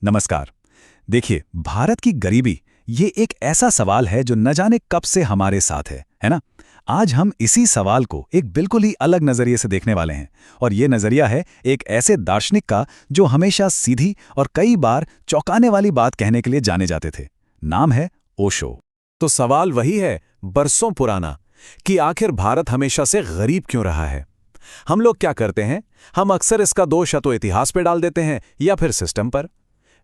नमस्कार। देखिए, भारत की गरीबी ये एक ऐसा सवाल है जो न जाने कब से हमारे साथ है ना? आज हम इसी सवाल को एक बिल्कुल ही अलग नजरिए से देखने वाले हैं और ये नजरिया है एक ऐसे दार्शनिक का जो हमेशा सीधी और कई बार चौंकाने वाली बात कहने के लिए जाने जाते थे। नाम है ओशो। तो सवाल वही है, बरसों पुराना, कि आखिर भारत हमेशा से गरीब क्यों रहा है। हम लोग क्या करते हैं, हम अक्सर इसका दोष या तो इतिहास पे डाल देते हैं या फिर सिस्टम पर।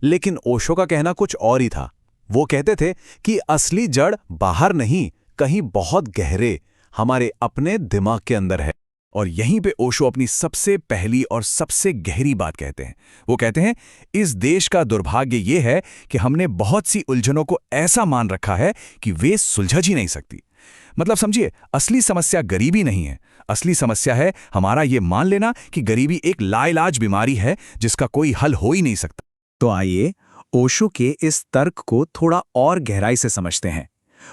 लेकिन ओशो का कहना कुछ और ही था। वो कहते थे कि असली जड़ बाहर नहीं, कहीं बहुत गहरे हमारे अपने दिमाग के अंदर है। और यहीं पे ओशो अपनी सबसे पहली और सबसे गहरी बात कहते हैं। वो कहते हैं, इस देश का दुर्भाग्य ये है कि हमने बहुत सी उलझनों को ऐसा मान रखा है कि वे सुलझ ही नहीं सकती। मतलब समझिए, असली समस्या गरीबी नहीं है, असली समस्या है हमारा ये मान लेना कि गरीबी एक लाइलाज बीमारी है जिसका कोई हल हो ही नहीं सकता। तो आइए ओशो के इस तर्क को थोड़ा और गहराई से समझते हैं।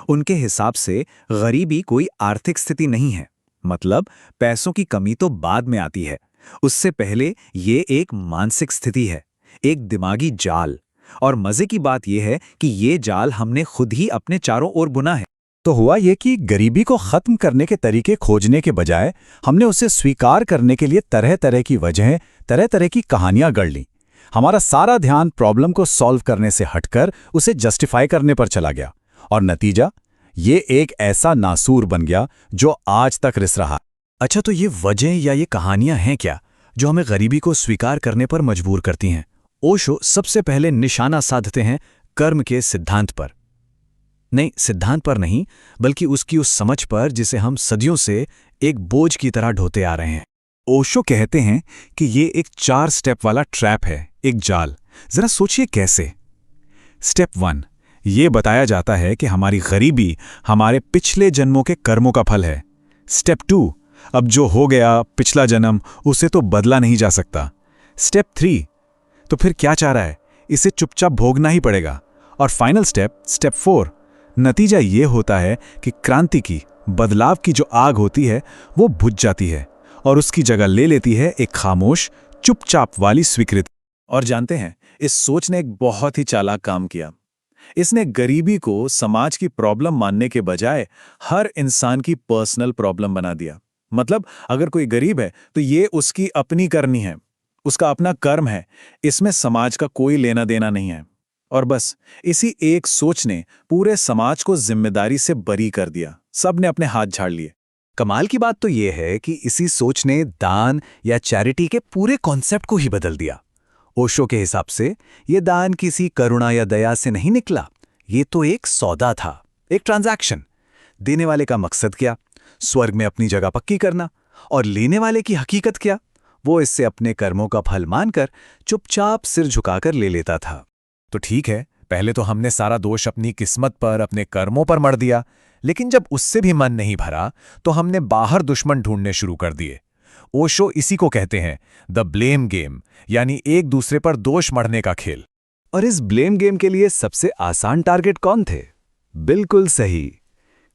उनके हिसाब से गरीबी कोई आर्थिक स्थिति नहीं है, मतलब पैसों की कमी तो बाद में आती है। उससे पहले ये एक मानसिक स्थिति है, एक दिमागी जाल। और मजे की बात यह है कि ये जाल हमने खुद ही अपने चारों ओर बुना है। तो हुआ ये कि गरीबी को खत्म करने के तरीके खोजने के बजाय हमने उसे स्वीकार करने के लिए तरह तरह की वजहें, तरह तरह की कहानियां गढ़ लीं। हमारा सारा ध्यान प्रॉब्लम को सॉल्व करने से हटकर उसे जस्टिफाई करने पर चला गया और नतीजा ये एक ऐसा नासूर बन गया जो आज तक रिस रहा। अच्छा, तो ये वजह या ये कहानियां हैं क्या जो हमें गरीबी को स्वीकार करने पर मजबूर करती हैं? ओशो सबसे पहले निशाना साधते हैं कर्म के सिद्धांत पर। नहीं, सिद्धांत पर नहीं, बल्कि उसकी उस समझ पर जिसे हम सदियों से एक बोझ की तरह ढोते आ रहे हैं। ओशो कहते हैं कि ये एक 4 स्टेप वाला ट्रैप है, एक जाल। जरा सोचिए कैसे। स्टेप 1, ये बताया जाता है कि हमारी गरीबी हमारे पिछले जन्मों के कर्मों का फल है। स्टेप 2, अब जो हो गया पिछला जन्म उसे तो बदला नहीं जा सकता। स्टेप 3, तो फिर क्या चाह रहा है, इसे चुपचाप भोगना ही पड़ेगा। और फाइनल स्टेप, स्टेप 4, नतीजा ये होता है कि क्रांति की, बदलाव की जो आग होती है वो बुझ जाती है और उसकी जगह ले लेती है एक खामोश, चुपचाप वाली स्वीकृति। और जानते हैं, इस सोच ने एक बहुत ही चालाक काम किया। इसने गरीबी को समाज की प्रॉब्लम मानने के बजाय हर इंसान की पर्सनल प्रॉब्लम बना दिया। मतलब अगर कोई गरीब है तो ये उसकी अपनी करनी है, उसका अपना कर्म है, इसमें समाज का कोई लेना देना नहीं है। और बस इसी एक सोच ने पूरे समाज को जिम्मेदारी से बरी कर दिया। सब ने अपने हाथ झाड़ लिए। कमाल की बात तो यह है कि इसी सोच ने दान या चैरिटी के पूरे कॉन्सेप्ट को ही बदल दिया। ओशो के हिसाब से ये दान किसी करुणा या दया से नहीं निकला, ये तो एक सौदा था, एक ट्रांजैक्शन। देने वाले का मकसद क्या? स्वर्ग में अपनी जगह पक्की करना। और लेने वाले की हकीकत क्या? वो इससे अपने कर्मों का फल मानकर चुपचाप सिर झुकाकर ले लेता था। तो ठीक है, पहले तो हमने सारा दोष अपनी किस्मत पर, अपने कर्मों पर मढ़ दिया। लेकिन जब उससे भी मन नहीं भरा तो हमने बाहर दुश्मन ढूंढने शुरू कर दिए। ओशो इसी को कहते हैं द ब्लेम गेम, यानी एक दूसरे पर दोष मढ़ने का खेल। और इस ब्लेम गेम के लिए सबसे आसान टारगेट कौन थे? बिल्कुल सही,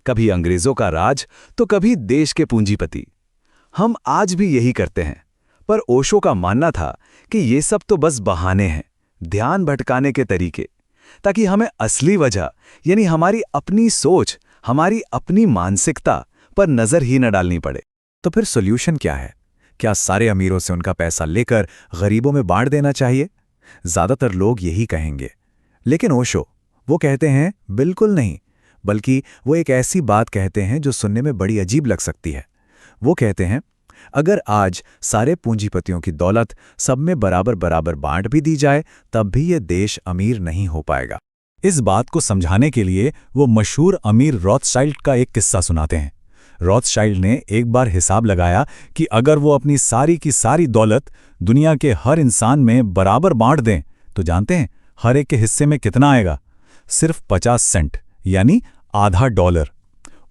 कभी अंग्रेजों का राज तो कभी देश के पूंजीपति। हम आज भी यही करते हैं। पर ओशो का मानना था कि ये सब तो बस बहाने हैं, ध्यान भटकाने के तरीके, ताकि हमें असली वजह यानी हमारी अपनी सोच, हमारी अपनी मानसिकता पर नजर ही न डालनी पड़े। तो फिर सॉल्यूशन क्या है? क्या सारे अमीरों से उनका पैसा लेकर गरीबों में बांट देना चाहिए? ज्यादातर लोग यही कहेंगे। लेकिन ओशो वो कहते हैं बिल्कुल नहीं, बल्कि वो एक ऐसी बात कहते हैं जो सुनने में बड़ी अजीब लग सकती है। वो कहते हैं, अगर आज सारे पूंजीपतियों की दौलत सब में बराबर बराबर बांट भी दी जाए तब भी ये देश अमीर नहीं हो पाएगा। इस बात को समझाने के लिए वो मशहूर अमीर रॉथशाइल्ड का एक किस्सा सुनाते हैं। रॉथशाइल्ड ने एक बार हिसाब लगाया कि अगर वो अपनी सारी की सारी दौलत दुनिया के हर इंसान में बराबर बांट दें तो जानते हैं हर एक के हिस्से में कितना आएगा? सिर्फ 50 सेंट, यानी आधा $1।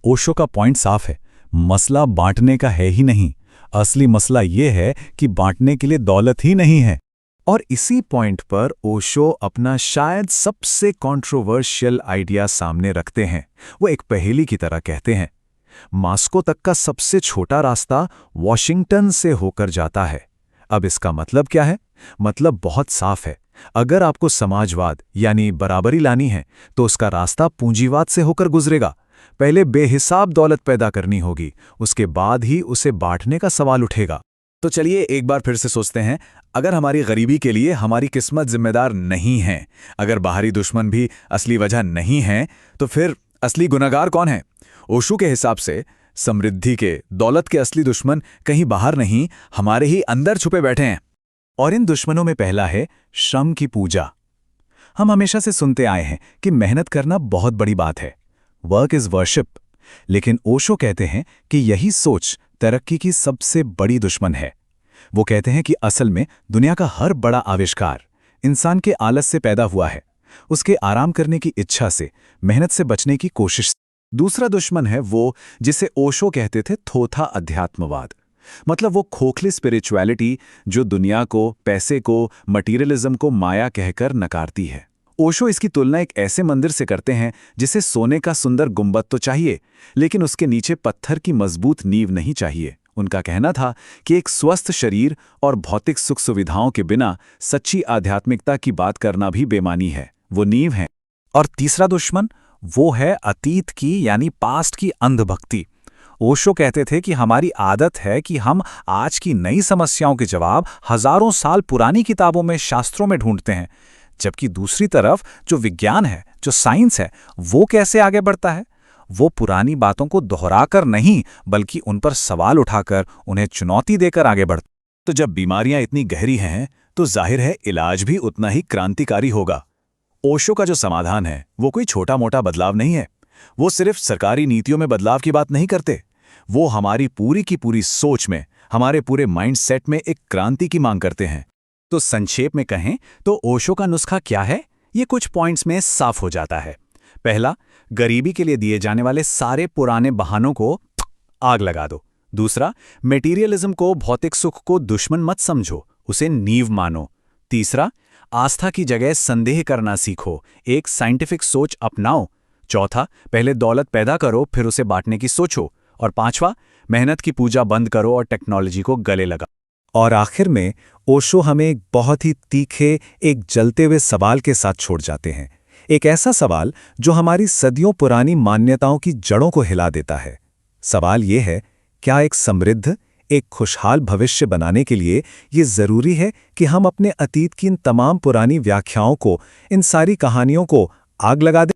ओशो का पॉइंट साफ है, मसला बांटने का है ही नहीं, असली मसला ये है कि बांटने के लिए दौलत ही नहीं है। और इसी पॉइंट पर ओशो अपना शायद सबसे कंट्रोवर्शियल आइडिया सामने रखते हैं। वो एक पहेली की तरह कहते हैं, मास्को तक का सबसे छोटा रास्ता वॉशिंगटन से होकर जाता है। अब इसका मतलब क्या है? मतलब बहुत साफ है अगर आपको समाजवाद यानी बराबरी लानी है तो उसका रास्ता पूंजीवाद से होकर गुजरेगा। पहले बेहिसाब दौलत पैदा करनी होगी, उसके बाद ही उसे बांटने का सवाल उठेगा। तो चलिए एक बार फिर से सोचते हैं, अगर हमारी गरीबी के लिए हमारी किस्मत जिम्मेदार नहीं है, अगर बाहरी दुश्मन भी असली वजह नहीं है, तो फिर असली गुनहगार कौन है? ओशो के हिसाब से समृद्धि के, दौलत के असली दुश्मन कहीं बाहर नहीं, हमारे ही अंदर छुपे बैठे हैं। और इन दुश्मनों में पहला है श्रम की पूजा। हम हमेशा से सुनते आए हैं कि मेहनत करना बहुत बड़ी बात है, वर्क इज वर्शिप। लेकिन ओशो कहते हैं कि यही सोच तरक्की की सबसे बड़ी दुश्मन है। वो कहते हैं कि असल में दुनिया का हर बड़ा आविष्कार इंसान के आलस से पैदा हुआ है, उसके आराम करने की इच्छा से, मेहनत से बचने की कोशिश से। दूसरा दुश्मन है वो जिसे ओशो कहते थे थोथा अध्यात्मवाद, मतलब वो खोखली स्पिरिचुअलिटी जो दुनिया को, पैसे को, मटीरियलिज्म को माया कहकर नकारती है। ओशो इसकी तुलना एक ऐसे मंदिर से करते हैं जिसे सोने का सुंदर गुंबद तो चाहिए, लेकिन उसके नीचे पत्थर की मजबूत नींव नहीं चाहिए। उनका कहना था कि एक स्वस्थ शरीर और भौतिक सुख सुविधाओं के बिना सच्ची आध्यात्मिकता की बात करना भी बेमानी है, वो नींव है। और तीसरा दुश्मन वो है अतीत की यानी पास्ट की अंधभक्ति। ओशो कहते थे कि हमारी आदत है कि हम आज की नई समस्याओं के जवाब हजारों साल पुरानी किताबों में, शास्त्रों में ढूंढते हैं, जबकि दूसरी तरफ जो विज्ञान है, जो साइंस है, वो कैसे आगे बढ़ता है? वो पुरानी बातों को दोहराकर नहीं, बल्कि उन पर सवाल उठाकर, उन्हें चुनौती देकर आगे बढ़ता। तो जब बीमारियां इतनी गहरी हैं, तो जाहिर है इलाज भी उतना ही क्रांतिकारी होगा। ओशो का जो समाधान है वो कोई छोटा मोटा बदलाव नहीं है। वो सिर्फ सरकारी नीतियों में बदलाव की बात नहीं करते, वो हमारी पूरी की पूरी सोच में, हमारे पूरे माइंडसेट में एक क्रांति की मांग करते हैं। तो संक्षेप में कहें तो ओशो का नुस्खा क्या है, ये कुछ पॉइंट्स में साफ हो जाता है। पहला, गरीबी के लिए दिए जाने वाले सारे पुराने बहानों को आग लगा दो। दूसरा, मटेरियलिज्म को, भौतिक सुख को दुश्मन मत समझो, उसे नींव मानो। तीसरा, आस्था की जगह संदेह करना सीखो, एक साइंटिफिक सोच अपनाओ। चौथा, पहले दौलत पैदा करो, फिर उसे बांटने की सोचो। और पांचवा, मेहनत की पूजा बंद करो और टेक्नोलॉजी को गले लगा। और आखिर में ओशो हमें एक बहुत ही तीखे, एक जलते हुए सवाल के साथ छोड़ जाते हैं। एक ऐसा सवाल जो हमारी सदियों पुरानी मान्यताओं की जड़ों को हिला देता है। सवाल ये है, क्या एक समृद्ध, एक खुशहाल भविष्य बनाने के लिए ये जरूरी है कि हम अपने अतीत की इन तमाम पुरानी व्याख्याओं को, इन सारी कहानियों को आग लगा दें?